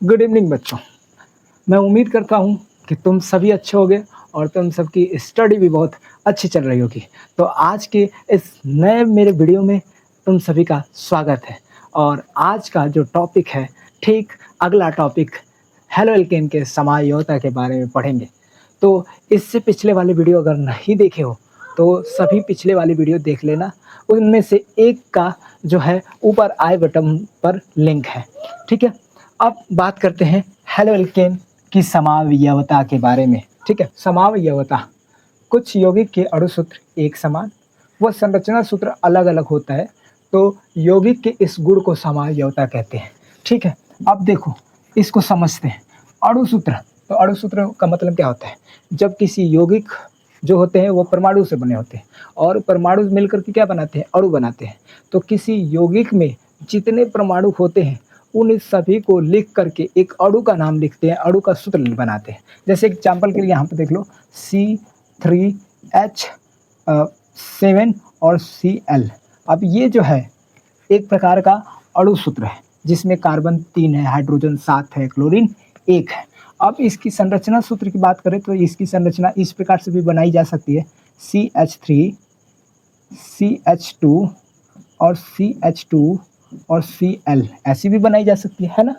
Good evening बच्चों। मैं उम्मीद करता हूँ कि तुम सभी अच्छे होगे और तुम सबकी स्टडी भी बहुत अच्छी चल रही होगी। तो आज के इस नए मेरे वीडियो में तुम सभी का स्वागत है। और आज का जो टॉपिक है, ठीक अगला टॉपिक हेलो एल्केन के समायोता के बारे में पढ़ेंगे। तो इससे पिछले वाले वीडियो अगर नहीं देखे हो तो सभी पिछले वाली वीडियो देख लेना। उनमें से एक का जो है ऊपर आई बटन पर लिंक है, ठीक है। अब बात करते हैं हेलो एल्केन की समावयवता के बारे में, ठीक है। समावयवता, कुछ यौगिक के अणु सूत्र एक समान व संरचना सूत्र अलग अलग होता है, तो यौगिक के इस गुण को समावयवता कहते हैं, ठीक है। अब देखो, इसको समझते हैं। अणु सूत्र, तो अणु सूत्र का मतलब क्या होता है? जब किसी यौगिक जो होते हैं वो परमाणु से बने होते हैं और परमाणु मिलकर के क्या बनाते हैं? अणु बनाते हैं। तो किसी यौगिक में जितने परमाणु होते हैं उन सभी को लिख करके एक अणु का नाम लिखते हैं, अणु का सूत्र बनाते हैं। जैसे एग्जाम्पल के लिए यहाँ पे देख लो, C3H7 और Cl। अब ये जो है एक प्रकार का अणु सूत्र है जिसमें कार्बन 3 है, हाइड्रोजन 7 है, क्लोरीन 1 है। अब इसकी संरचना सूत्र की बात करें तो इसकी संरचना इस प्रकार से भी बनाई जा सकती है, CH3, CH2 और CH2 और Cl, ऐसी भी बनाई जा सकती है ना।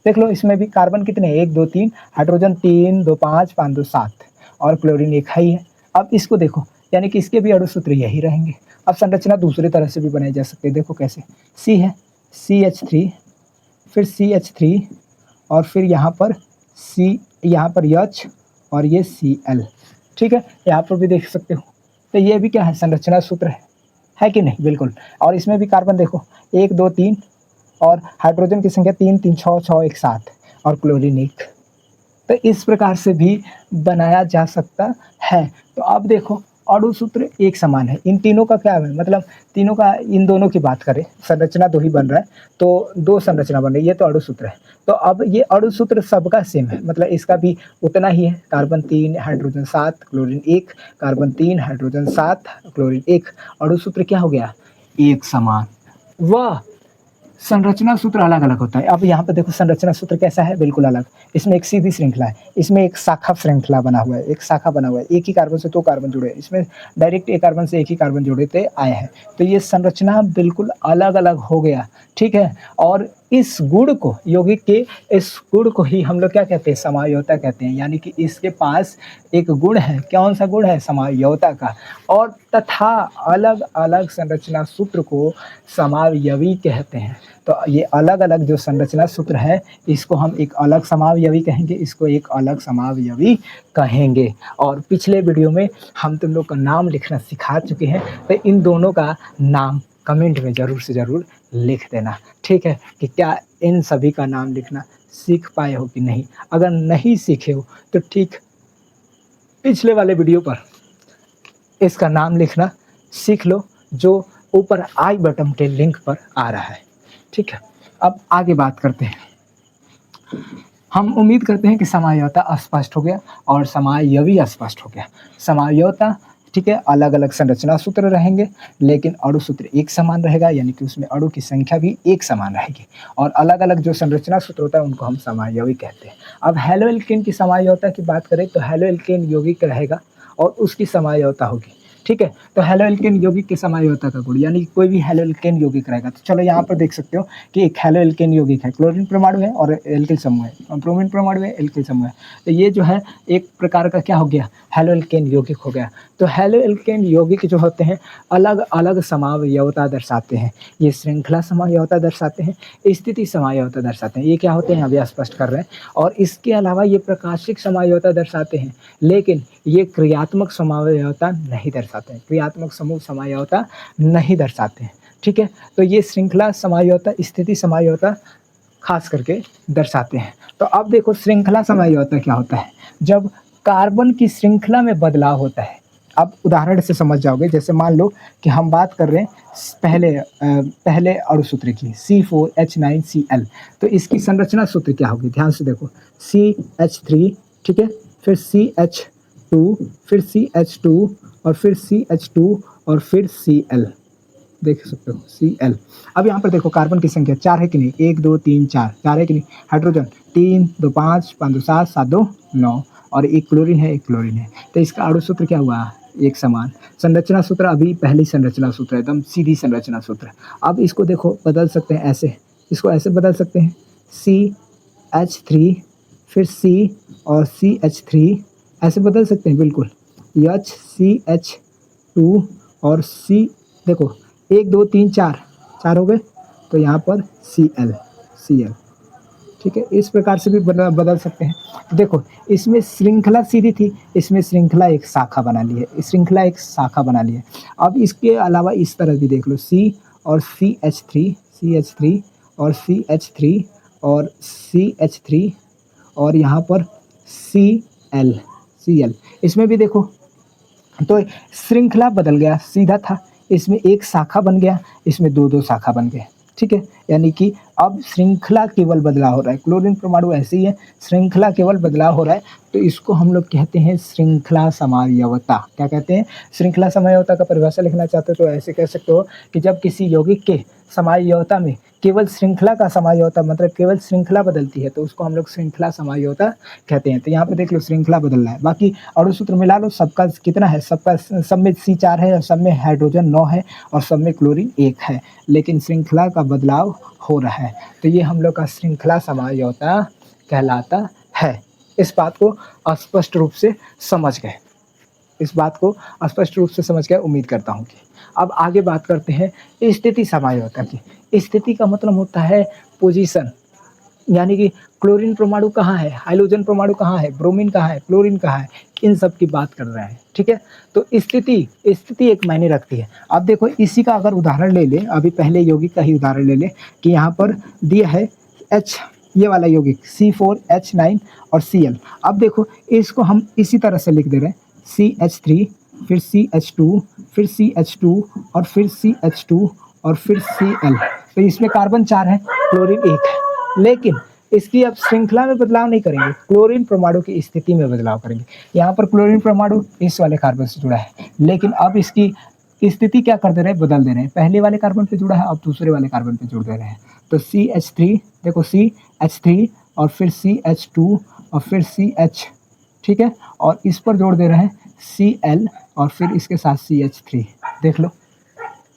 देख लो, इसमें भी कार्बन कितने हैं? 1 2 3, हाइड्रोजन 3 2 5 5 2 7 और क्लोरीन 1 है ही है। अब इसको देखो, यानी कि इसके भी अणु सूत्र यही रहेंगे। अब संरचना दूसरे तरह से भी बनाई जा सकती है। देखो कैसे, C है, CH3, फिर CH3 और फिर यहाँ पर C, यहाँ पर H और ये Cl, ठीक है। यहाँ पर भी देख सकते हो। तो ये भी क्या है? संरचना सूत्र है कि नहीं? बिल्कुल। और इसमें भी कार्बन देखो, 1 2 3 और हाइड्रोजन की संख्या 3 3 6 6 1 7 और क्लोरीन 1। तो इस प्रकार से भी बनाया जा सकता है। तो अब देखो, अणु सूत्र एक समान है। इन तीनों का क्या है? मतलब तीनों का, इन दोनों की बात करें, संरचना दो ही बन रहा है तो दो संरचना बन रही है, ये तो अणु सूत्र है। तो अब ये अणु सूत्र सबका सेम है, मतलब इसका भी उतना ही है। Carbon 3 hydrogen 7 chlorine 1, carbon 3 hydrogen 7 chlorine 1। अणु सूत्र क्या हो गया? एक समान। वाह, संरचना सूत्र अलग अलग होता है। अब यहाँ पे देखो, संरचना सूत्र कैसा है? बिल्कुल अलग। इसमें एक सीधी श्रृंखला है, इसमें एक शाखा श्रृंखला बना हुआ है, एक शाखा बना हुआ है, एक ही कार्बन से 2 कार्बन जुड़े हैं। इसमें डायरेक्ट एक कार्बन से एक ही कार्बन जुड़े आए हैं। तो ये संरचना बिल्कुल अलग अलग हो गया, ठीक है। और इस गुण को, यौगिक के इस गुण को ही हम लोग क्या कहते हैं? समावयवता कहते हैं। यानी कि इसके पास एक गुण है। कौन सा गुण है? समावयवता का। और तथा अलग अलग संरचना सूत्र को समावयवी कहते हैं। तो ये अलग अलग जो संरचना सूत्र है, इसको हम एक अलग समावयवी कहेंगे, इसको एक अलग समावयवी कहेंगे। और पिछले वीडियो में हम तुम लोग का नाम लिखना सिखा चुके हैं, तो इन दोनों का नाम कमेंट में ज़रूर से ज़रूर लिख देना, ठीक है। कि क्या इन सभी का नाम लिखना सीख पाए हो कि नहीं। अगर नहीं सीखे हो तो ठीक पिछले वाले वीडियो पर इसका नाम लिखना सीख लो, जो ऊपर आई बटन के लिंक पर आ रहा है, ठीक है। अब आगे बात करते हैं। हम उम्मीद करते हैं कि समावयवता स्पष्ट हो गया और समावयवी स्पष्ट हो गया। समावयवता, ठीक है, अलग अलग संरचना सूत्र रहेंगे लेकिन अणु सूत्र एक समान रहेगा, यानी कि उसमें अणु की संख्या भी एक समान रहेगी। और अलग अलग जो संरचना सूत्र होता है उनको हम समावयवी कहते हैं। अब हेलो एल्केन की समावयवता की बात करें तो हेलो एल्केन यौगिक रहेगा और उसकी समावयवता होगी, ठीक है। तो हेलो एल्केन यौगिक की समावयवता का गुण, यानी कोई भी हेलो एल्केन यौगिक रहेगा। तो चलो यहाँ पर देख सकते हो कि एक हेलो एल्केन यौगिक है, क्लोरीन परमाणु है और एल्किल समूह है, ब्रोमीन परमाणु है, एल्किल समूह है। तो ये जो है एक प्रकार का क्या हो गया? हेलो एल्केन यौगिक हो गया। तो हेलो एल्केन यौगिक जो होते हैं अलग अलग समावयवता दर्शाते हैं। ये श्रृंखला समावयवता दर्शाते हैं, स्थिति समावयवता दर्शाते हैं। ये क्या होते हैं अभी स्पष्ट कर रहे हैं। और इसके अलावा ये प्रकाशिक समावयवता दर्शाते हैं, लेकिन ये क्रियात्मक समावयवता नहीं दर्शाते हैं, क्रियात्मक समूह समावयवता नहीं दर्शाते हैं, ठीक है। तो ये श्रृंखला समावयवता, स्थिति समावयवता खास करके दर्शाते हैं। तो अब देखो, श्रृंखला समावयवता क्या होता है? जब कार्बन की श्रृंखला में बदलाव होता है। अब उदाहरण से समझ जाओगे। जैसे मान लो कि हम बात कर रहे हैं पहले अणु सूत्र की, C4H9Cl। तो इसकी संरचना सूत्र क्या होगी? ध्यान से देखो, CH3, ठीक है, फिर CH2, फिर CH2 और फिर CH2 और फिर Cl। देख सकते हो Cl। अब यहाँ पर देखो कार्बन की संख्या 4 है कि नहीं, 1 2 3 4, 4 है कि नहीं। हाइड्रोजन 3 2 5 5 2 7 7 2 9 और एक क्लोरीन है, एक क्लोरीन है। तो इसका अणु सूत्र क्या हुआ, एक समान। संरचना सूत्र अभी पहली संरचना सूत्र है, एकदम सीधी संरचना सूत्र। अब इसको देखो बदल सकते हैं ऐसे, इसको ऐसे बदल सकते हैं CH3 फिर C और CH3 ऐसे बदल सकते हैं बिल्कुल। HCH2 और C देखो 1 2 3 4 4 हो गए, तो यहाँ पर Cl। ठीक है, इस प्रकार से भी बदल सकते हैं। देखो इसमें श्रृंखला सीधी थी, इसमें श्रृंखला एक शाखा बना ली है, श्रृंखला एक शाखा बना ली है। अब इसके अलावा इस तरह भी देख लो C और CH3 और CH3 और CH3 और यहाँ पर Cl। इसमें भी देखो तो श्रृंखला बदल गया, सीधा था, इसमें एक शाखा बन गया, इसमें दो दो शाखा बन गए। ठीक है, यानी कि अब श्रृंखला केवल बदलाव हो रहा है। क्लोरीन परमाणु ऐसे ही है, श्रृंखला केवल बदलाव हो रहा है, तो इसको हम लोग कहते हैं श्रृंखला समावयवता। क्या कहते हैं, श्रृंखला समावयवता का परिभाषा लिखना चाहते हो तो ऐसे कह सकते हो कि जब किसी यौगिक के समावयवता में केवल श्रृंखला का समावयवता, मतलब केवल श्रृंखला बदलती है, तो उसको हम लोग श्रृंखला समावयवता कहते हैं। तो यहाँ पे देख लो श्रृंखला बदल रहा है। बाकी अणु सूत्र मिला लो, सबका कितना है, सबका सब में C4 है और सब में हाइड्रोजन 9 है और सब में क्लोरीन 1 है, लेकिन श्रृंखला का बदलाव हो रहा है, तो ये हम लोग का श्रृंखला समावयवता कहलाता है। इस बात को स्पष्ट रूप से समझ गए, इस बात को स्पष्ट रूप से समझ गए, उम्मीद करता हूँ कि। अब आगे बात करते हैं स्थिति समावयवता की। स्थिति का मतलब होता है पोजीशन, यानी कि क्लोरीन परमाणु कहाँ है, हाइड्रोजन परमाणु कहाँ है, ब्रोमीन कहाँ है, क्लोरीन कहाँ है, इन सब की बात कर रहे हैं। ठीक है, तो स्थिति एक मायने रखती है। अब देखो इसी का अगर उदाहरण ले ले, अभी पहले यौगिक का ही उदाहरण ले ले कि यहाँ पर दिया है H, ये वाला यौगिक C4H9 और Cl। अब देखो इसको हम इसी तरह से लिख दे रहे हैं CH3 फिर CH2 फिर CH2 और फिर CH2 और फिर Cl। तो इसमें कार्बन 4 है, क्लोरीन 1 है, लेकिन इसकी अब श्रृंखला में बदलाव नहीं करेंगे, क्लोरीन परमाणु की स्थिति में बदलाव करेंगे। यहाँ पर क्लोरीन परमाणु इस वाले कार्बन से जुड़ा है, लेकिन अब इसकी स्थिति क्या कर दे रहे हैं, बदल दे रहे हैं। पहले वाले कार्बन पे जुड़ा है, अब दूसरे वाले कार्बन पे जोड़ दे रहे हैं। तो CH3 देखो CH3 और फिर CH2 और फिर CH, ठीक है, और इस पर जोड़ दे रहे हैं Cl और फिर इसके साथ CH3। देख लो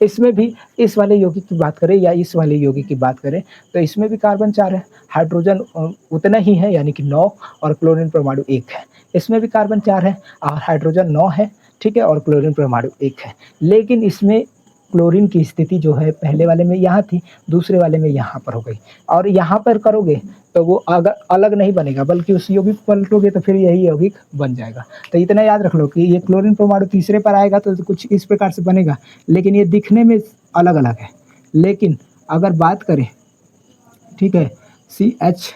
इसमें भी इस वाले यौगिक की बात करें या इस वाले यौगिक की बात करें तो इसमें भी कार्बन 4 है, हाइड्रोजन उतना ही है यानी कि 9 और क्लोरीन परमाणु 1 है। इसमें भी कार्बन 4 है और हाइड्रोजन 9 है, ठीक है, और क्लोरीन परमाणु 1 है। लेकिन इसमें क्लोरीन की स्थिति जो है पहले वाले में यहाँ थी, दूसरे वाले में यहाँ पर हो गई, और यहाँ पर करोगे तो वो अगर अलग नहीं बनेगा बल्कि उस यौगिक पलटोगे तो फिर यही यौगिक बन जाएगा। तो इतना याद रख लो कि ये क्लोरीन परमाणु तीसरे पर आएगा तो कुछ इस प्रकार से बनेगा, लेकिन ये दिखने में अलग अलग है। लेकिन अगर बात करें, ठीक है, CH,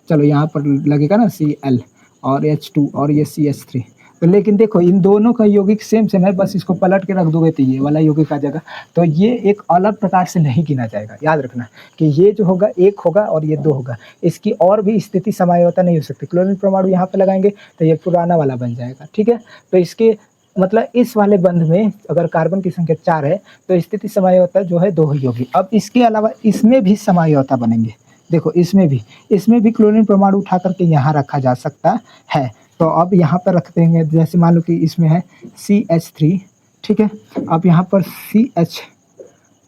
चलो यहाँ पर लगेगा ना Cl और H2 और ये CH3, तो लेकिन देखो इन दोनों का यौगिक सेम है, बस इसको पलट के रख दोगे तो ये वाला यौगिक आ जाएगा। तो ये एक अलग प्रकार से नहीं गिना जाएगा। याद रखना कि ये जो होगा 1 होगा और ये 2 होगा, इसकी और भी स्थिति समावयवता नहीं हो सकती। क्लोरीन परमाणु यहाँ पे लगाएंगे तो ये पुराना वाला बन जाएगा। ठीक है, तो इसके मतलब इस वाले बंध में अगर कार्बन की संख्या 4 है तो स्थिति समावयवता जो है 2 ही होगी। अब इसके अलावा इसमें भी समावयवता बनेंगे। देखो इसमें भी क्लोरीन परमाणु उठा करके यहाँ रखा जा सकता है। तो अब यहाँ पर रख देंगे, जैसे मान लो कि इसमें है CH3, ठीक है, अब यहाँ पर CH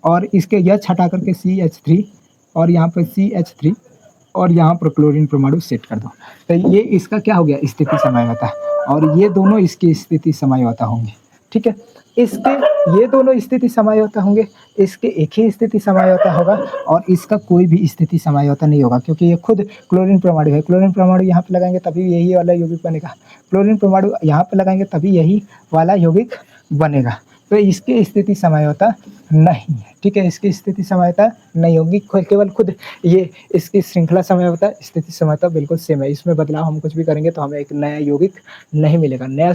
और इसके H हटा करके CH3 और यहाँ पर CH3 और यहाँ पर क्लोरीन परमाणु सेट कर दो। तो ये इसका क्या हो गया, स्थिति समावयवता, और ये दोनों इसकी स्थिति समावयवता होंगे। ठीक है, इसके ये दोनों स्थिति समावयवता होंगे, इसके एक ही स्थिति समावयवता होगा और इसका कोई भी स्थिति समावयवता नहीं होगा, क्योंकि ये खुद क्लोरीन परमाणु है। क्लोरीन परमाणु यहाँ पे लगाएंगे तभी यही वाला यौगिक बनेगा, क्लोरीन परमाणु यहाँ पे लगाएंगे तभी यही वाला यौगिक बनेगा। तो इसकी स्थिति समावयवता नहीं है। ठीक है, इसकी स्थिति समावयवता नहीं होगी, केवल खुद ये इसकी श्रृंखला समावयवता, स्थिति समावयवता बिल्कुल सेम है। इसमें बदलाव हम कुछ भी करेंगे तो हमें एक नया यौगिक नहीं मिलेगा, नया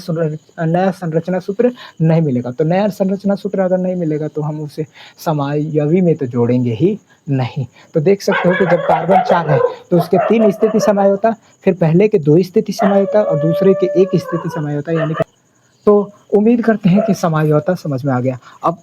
संरचना सूत्र नहीं मिलेगा। तो नया संरचना सूत्र अगर नहीं मिलेगा तो हम उसे समावयवी में तो जोड़ेंगे ही नहीं। तो देख सकते हो कि जब कार्बन 4 है तो उसके 3 स्थिति समावयवता, फिर पहले के 2 स्थिति समावयवता और दूसरे के 1 स्थिति समावयवता, यानी कि तो उम्मीद करते हैं कि समावयवता समझ में आ गया। अब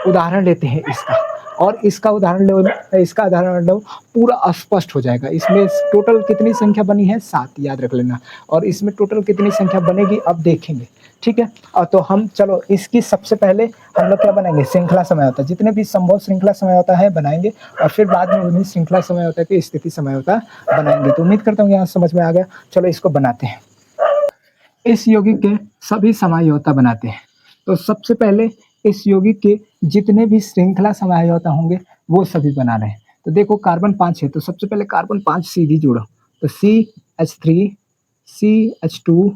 उदाहरण लेते हैं इसका, और इसका उदाहरण लो, पूरा स्पष्ट हो जाएगा। इसमें टोटल कितनी संख्या बनी है? 7, याद रख लेना। और इसमें टोटल कितनी संख्या बनेगी अब देखेंगे, ठीक है। तो हम चलो इसकी सबसे पहले हम लोग क्या बनाएंगे? श्रृंखला समझौता, जितने भी संभव श्रृंखला समझौता है बनाएंगे, और फिर बाद में उन्हीं श्रृंखला समझौता की स्थिति समझौता बनाएंगे। तो उम्मीद करता हूँ यहाँ समझ में आ गया। चलो इसको बनाते हैं। इस यौगिक के सभी समझौता बनाते हैं। तो सबसे पहले इस यौगिक के जितने भी श्रृंखला समझौता होंगे वो सभी बना रहे हैं। तो देखो कार्बन 5 है, तो सबसे पहले कार्बन 5 सीधी जोड़ो। तो CH3, CH2,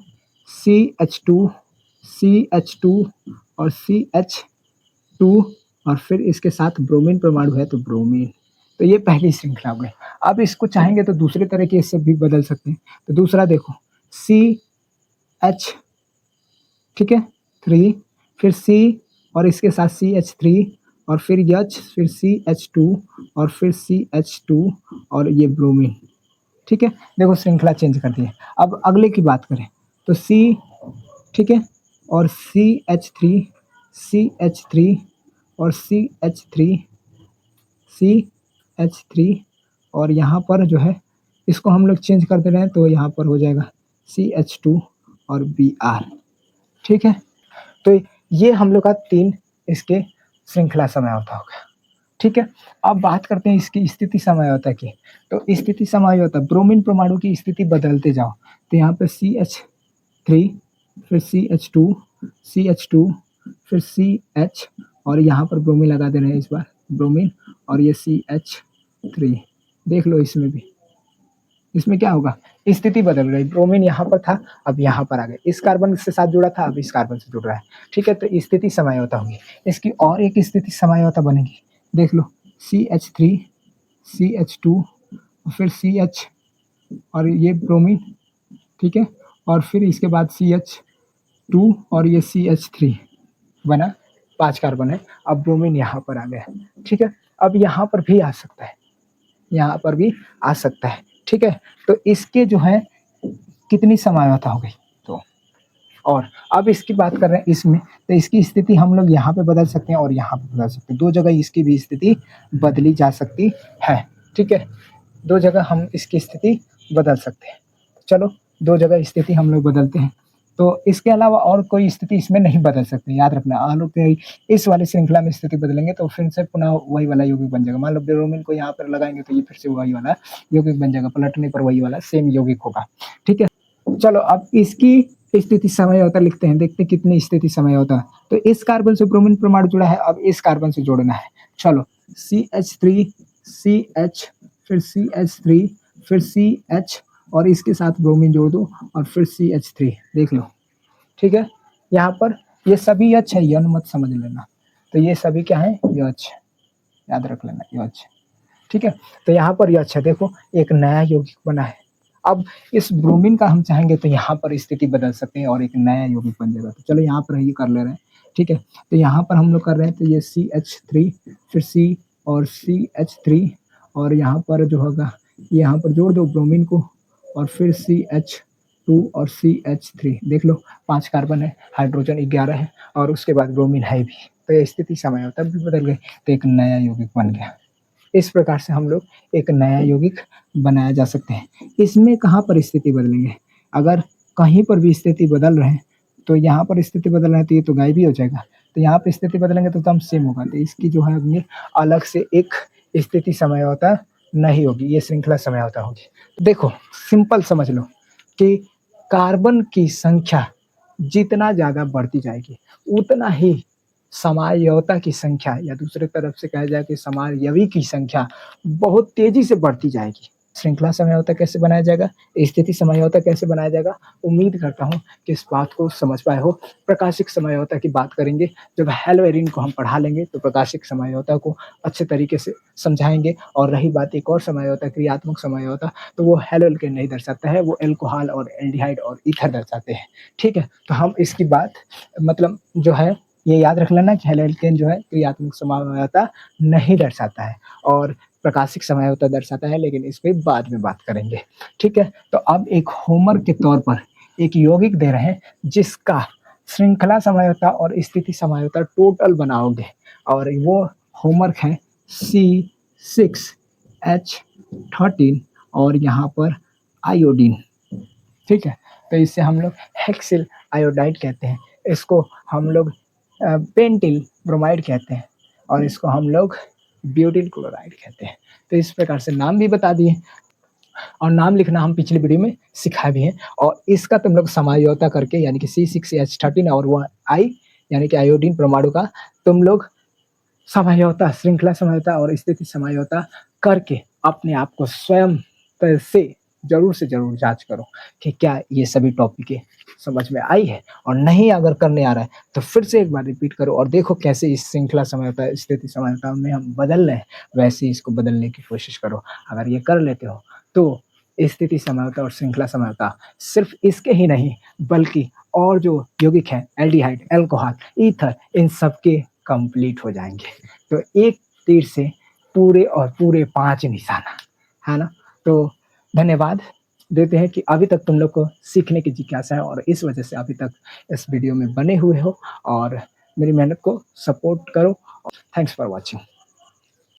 CH2, CH2 और CH2, और फिर इसके साथ ब्रोमीन परमाणु है तो ब्रोमीन। तो ये पहली श्रृंखला हो गई। अब इसको चाहेंगे तो दूसरे तरीके से भी बदल सकते हैं। तो दूसरा देखो CH, ठीक है, 3, फिर C और इसके साथ CH3, और फिर H, फिर CH2 और फिर CH2 और ये ब्रोमीन, ठीक है। देखो श्रृंखला चेंज कर दी है। अब अगले की बात करें तो C, ठीक है, और CH3, CH3 और CH3, CH3, और यहाँ पर जो है इसको हम लोग चेंज कर दे रहे हैं, तो यहाँ पर हो जाएगा CH2 और Br, ठीक है। तो ये हम लोग का 3 इसके श्रृंखला समझौता हो गया, ठीक है। अब बात करते हैं इसकी स्थिति समझौता की। तो स्थिति समझौता, ब्रोमीन परमाणु की स्थिति बदलते जाओ। तो यहाँ पे CH3, फिर CH2, CH2, फिर CH, और यहाँ पर ब्रोमीन लगा दे रहे हैं इस बार, ब्रोमीन, और ये CH3। देख लो इसमें भी, इसमें क्या होगा? स्थिति बदल गई। ब्रोमीन यहाँ पर था, अब यहाँ पर आ गए। इस कार्बन से साथ जुड़ा था, अब इस कार्बन से जुड़ रहा है, ठीक है। तो स्थिति समझौता होगी। इसकी और एक स्थिति समझौता बनेगी, देख लो, CH3, CH2, फिर CH और ये ब्रोमीन, ठीक है, और फिर इसके बाद CH2 और ये CH3 बना, 5 कार्बन है। अब ब्रोमीन यहाँ पर आ गया, ठीक है। अब यहाँ पर भी आ सकता है, यहाँ पर भी आ सकता है, ठीक है। तो इसके जो है कितनी समझौता हो गई? तो और अब इसकी बात कर रहे हैं इसमें, तो इसकी स्थिति हम लोग यहाँ पे बदल सकते हैं और यहाँ पे बदल सकते हैं। 2 जगह इसकी भी स्थिति बदली जा सकती है, ठीक है। 2 जगह हम इसकी स्थिति बदल सकते हैं। चलो 2 जगह स्थिति हम लोग बदलते हैं। तो इसके अलावा और कोई स्थिति इसमें नहीं बदल सकते, याद रखना। हम लोग इस वाली श्रृंखला में स्थिति बदलेंगे तो फिर से पुनः वही वाला यौगिक बन जाएगा। मान लो ब्रोमीन को यहाँ पर लगाएंगे तो ये फिर से वही वाला यौगिक बन जाएगा, पलटने पर वही वाला सेम यौगिक होगा, ठीक है। चलो अब इसकी स्थिति समझौता लिखते हैं, देखते हैं कितनी स्थिति समझौता। तो इस कार्बन से ब्रोमीन परमाणु जुड़ा है, अब इस कार्बन से जोड़ना है। चलो CH3, CH, फिर CH3, फिर CH, और इसके साथ ब्रोमीन जोड़ दो, और फिर CH3, देख लो, ठीक है। यहाँ पर ये सभी H है, यन मत समझ लेना। तो ये सभी क्या है? H, याद रख लेना, H, ठीक है। तो यहाँ पर H है, देखो एक नया यौगिक बना है। अब इस ब्रोमीन का हम चाहेंगे तो यहाँ पर स्थिति बदल सकते हैं और एक नया यौगिक बन जाएगा। तो चलो यहाँ पर ये कर ले रहे हैं, ठीक है। तो यहाँ पर हम लोग कर रहे हैं, तो ये CH3, फिर C और CH3, और यहाँ पर जो होगा यहाँ पर जोड़ दो ब्रोमीन को, और फिर CH2 और CH3, देख लो 5 कार्बन है, हाइड्रोजन 11 है, और उसके बाद ब्रोमीन है भी। तो ये स्थिति समझौता भी बदल गई, तो एक नया यौगिक बन गया। इस प्रकार से हम लोग एक नया यौगिक बनाया जा सकते हैं। इसमें कहाँ पर स्थिति बदलेंगे? अगर कहीं पर भी स्थिति बदल रहे हैं, तो यहाँ पर स्थिति बदल रहे हैं तो ये तो गायब ही हो जाएगा। तो यहाँ पे स्थिति बदलेंगे तो एकदम सेम होगा। तो इसकी जो है अलग से एक स्थिति समझौता नहीं होगी, ये श्रृंखला समझौता होगी। देखो सिंपल समझ लो कि कार्बन की संख्या जितना ज़्यादा बढ़ती जाएगी उतना ही समझौता की संख्या, या दूसरे तरफ से कहा जाए कि समझावी की संख्या बहुत तेजी से बढ़ती जाएगी। श्रृंखला समझौता कैसे बनाया जाएगा, स्थिति समझौता कैसे बनाया जाएगा, उम्मीद करता हूँ कि इस बात को समझ पाए हो। प्रकाशिक समझौता की बात करेंगे, जब हेलोएरिन को हम पढ़ा लेंगे तो प्रकाशिक समझौता को अच्छे तरीके से समझाएंगे। और रही बात एक और समझौता, क्रियात्मक समझौता, तो वो हेलोएल्केन नहीं दर्शाता है, वो एल्कोहल और एल्डिहाइड और ईथर दर्शाते हैं, ठीक है। तो हम इसकी बात मतलब जो है ये याद रख लेना कि हेलोएल्केन जो है क्रियात्मक समझौता नहीं दर्शाता है और प्रकाशिक समझौता दर्शाता है, लेकिन इस पे बाद में बात करेंगे, ठीक है। तो अब एक होमवर्क के तौर पर एक यौगिक दे रहे हैं जिसका श्रृंखला समझौता और स्थिति समझौता टोटल बनाओगे और वो होमवर्क है C6H13 और यहाँ पर आयोडीन, ठीक है। तो इसे हम लोग हेक्सिल आयोडाइड कहते हैं, इसको हम लोग पेंटिल ब्रोमाइड कहते हैं और इसको हम लोग ब्यूटिल क्लोराइड कहते हैं। तो इस प्रकार से नाम भी बता दिए और नाम लिखना हम पिछली वीडियो में सिखाए भी हैं और इसका तुम लोग समझौता करके यानी कि C6H13 और वो आई यानी कि आयोडीन परमाणु का तुम लोग समझौता, श्रृंखला समझौता और स्थिति समझौता करके अपने आप को स्वयं से ज़रूर जांच करो कि क्या ये सभी टॉपिकें समझ में आई है, और नहीं अगर करने आ रहा है तो फिर से एक बार रिपीट करो और देखो कैसे इस श्रृंखला समझौता, स्थिति समझौता में हम बदल रहे हैं, वैसे ही इसको बदलने की कोशिश करो। अगर ये कर लेते हो तो स्थिति समझौता और श्रृंखला समझौता सिर्फ इसके ही नहीं बल्कि और जो यौगिक हैं एल्डिहाइड, अल्कोहल, ईथर, इन सब के कंप्लीट हो जाएंगे। तो एक तीर से पूरे और पूरे 5 निशाना, है ना। तो धन्यवाद देते हैं कि अभी तक तुम लोग को सीखने की जिज्ञासा है और इस वजह से अभी तक इस वीडियो में बने हुए हो और मेरी मेहनत को सपोर्ट करो। Thanks for watching.